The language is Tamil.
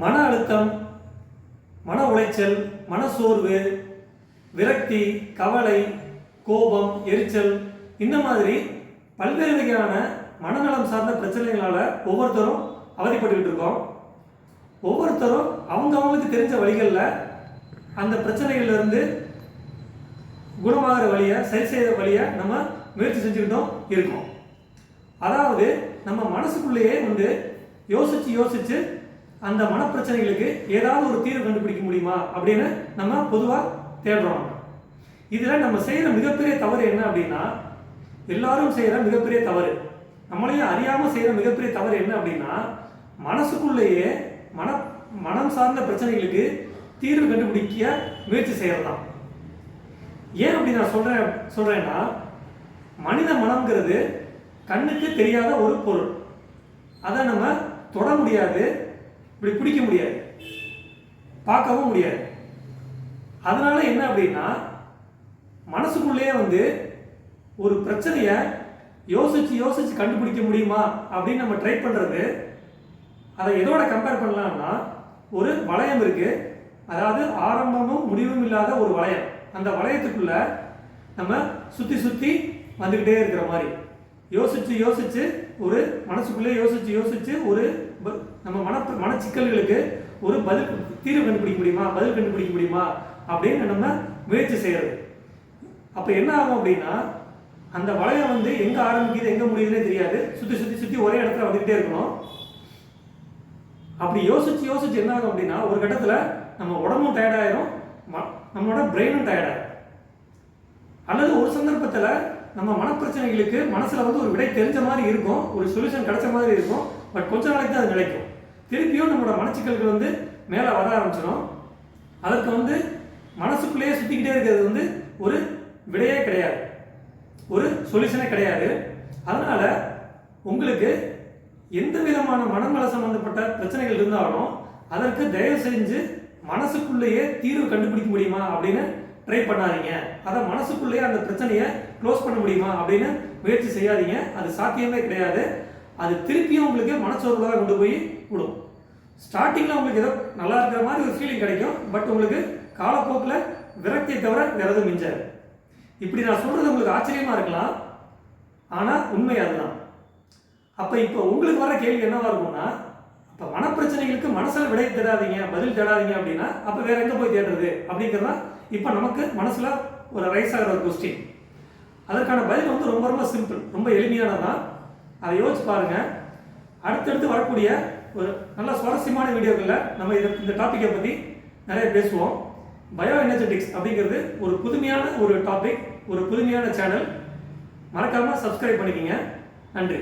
மன அழுத்தம், மன உளைச்சல், மனசோர்வு, விரக்தி, கவலை, கோபம், எரிச்சல் இந்த மாதிரி பல்வேறு வகையான மனநலம் சார்ந்த பிரச்சனைகளால் ஒவ்வொருத்தரும் அவதிப்பட்டுக்கிட்டு இருக்கோம். ஒவ்வொருத்தரும் அவங்களுக்கு தெரிஞ்ச வழிகளில் அந்த பிரச்சனைகள்லேருந்து குணமாகிற வழியை, சரி செய்கிற வழியை நம்ம முயற்சி செஞ்சுக்கிட்டோம் இருக்கோம். அதாவது நம்ம மனசுக்குள்ளேயே யோசித்து அந்த மனப்பிரச்சனைகளுக்கு ஏதாவது ஒரு தீர்வு கண்டுபிடிக்க முடியுமா அப்படின்னு நம்ம பொதுவாக தேடுறோம். இதில் நம்ம செய்கிற மிகப்பெரிய தவறு என்ன அப்படின்னா, எல்லாரும் செய்கிற மிகப்பெரிய தவறு, நம்மளையும் அறியாமல் செய்கிற மிகப்பெரிய தவறு என்ன அப்படின்னா, மனசுக்குள்ளேயே மனம் சார்ந்த பிரச்சனைகளுக்கு தீர்வு கண்டுபிடிக்க முயற்சி செய்கிறது தான். ஏன் அப்படி நான் சொல்கிறேன்னா, மனித மனம்ங்கிறது கண்ணுக்கு தெரியாத ஒரு பொருள். அதை நம்ம தொட முடியாது, இப்படி பிடிக்க முடியாது, பார்க்கவும் முடியாது. அதனால என்ன அப்படின்னா, மனசுக்குள்ளேயே ஒரு பிரச்சனையை யோசிச்சு கண்டுபிடிக்க முடியுமா அப்படின்னு நம்ம ட்ரை பண்ணுறது. அதை எதோட கம்பேர் பண்ணலாம்னா, ஒரு வளையம் இருக்குது, அதாவது ஆரம்பமும் முடிவும் இல்லாத ஒரு வளையம். அந்த வளையத்துக்குள்ள நம்ம சுற்றி வந்துக்கிட்டே இருக்கிற மாதிரி யோசிச்சு ஒரு மனசுக்குள்ளே யோசிச்சு ஒரு நம்ம மனச்சிக்கல்களுக்கு ஒரு தீர்வு கண்டுபிடிக்க முடியுமா அப்படின்னு நம்ம முயற்சி செய்கிறது. அப்போ என்ன ஆகும் அப்படின்னா, அந்த வளையம் எங்கே ஆரம்பிக்குது எங்கே முடியுதுன்னே தெரியாது, சுற்றி ஒரே இடத்துல வந்துக்கிட்டே இருக்கணும். அப்படி யோசிச்சு என்ன ஆகும் அப்படின்னா, ஒரு கட்டத்தில் நம்ம உடம்பும் டயர்டாயிரும், நம்மளோட பிரெயினும் டயர்டாயிரும். அல்லது ஒரு சந்தர்ப்பத்தில் நம்ம மனப்பிரச்சனைகளுக்கு மனசில் ஒரு விடை தெரிஞ்ச மாதிரி இருக்கும், ஒரு சொல்யூஷன் கிடைச்ச மாதிரி இருக்கும். பட் கொஞ்ச நாளைக்கு தான் அது நிலைக்கும். திருப்பியும் நம்மளோட மனச்சிக்கல்கள் மேலே வர ஆரம்பிச்சிடும். அதற்கு மனசுக்குள்ளேயே சுற்றிக்கிட்டே இருக்கிறது ஒரு விடையே கிடையாது, ஒரு சொல்யூஷனே கிடையாது. அதனால உங்களுக்கு எந்த விதமான மனநல சம்பந்தப்பட்ட பிரச்சனைகள் இருந்தாலும் அதற்கு தயவு செஞ்சு மனசுக்குள்ளேயே தீர்வு கண்டுபிடிக்க முடியுமா அப்படின்னு ட்ரை பண்ணாதீங்க. அதை மனசுக்குள்ளேயே அந்த பிரச்சனையை க்ளோஸ் பண்ண முடியுமா அப்படின்னு முயற்சி செய்யாதீங்க. அது சாத்தியமே கிடையாது. அது திருப்பியும் உங்களுக்கு மனச்சோர்வாக கொண்டு போய் விடும். ஸ்டார்டிங்கில் உங்களுக்கு ஏதோ நல்லா இருக்கிற மாதிரி ஒரு ஃபீலிங் கிடைக்கும், பட் உங்களுக்கு காலப்போக்கில் விரக்தியை தவிர வேறு எதுவும் மிஞ்சாது. இப்படி நான் சொல்கிறது உங்களுக்கு ஆச்சரியமாக இருக்கலாம், ஆனால் உண்மை அதுதான். அப்போ இப்போ உங்களுக்கு வர கேள்வி என்னவா இருக்கும்னா, அப்போ மனப்பிரச்சனைகளுக்கு மனசில் விடை தேடாதீங்க, பதில் தேடாதீங்க அப்படின்னா அப்போ வேற எங்கே போய் தேடுறது அப்படிங்கிறதா இப்போ நமக்கு மனசில் ஒரு ரைஸ் ஆகிற ஒரு கொஸ்டின். அதற்கான பதில் ரொம்ப ரொம்ப சிம்பிள், ரொம்ப எளிமையானதான். அதை யோசிச்சு பாருங்கள். அடுத்தடுத்து வரக்கூடிய ஒரு நல்ல சுவாரஸ்யமான வீடியோக்களில் நம்ம இந்த டாப்பிக்கை பற்றி நிறைய பேசுவோம். பயோ எனர்ஜெட்டிக்ஸ் அப்படிங்கிறது ஒரு புதுமையான ஒரு டாபிக், ஒரு புதுமையான சேனல். மறக்காமல் சப்ஸ்கிரைப் பண்ணிக்கங்க. நன்றி.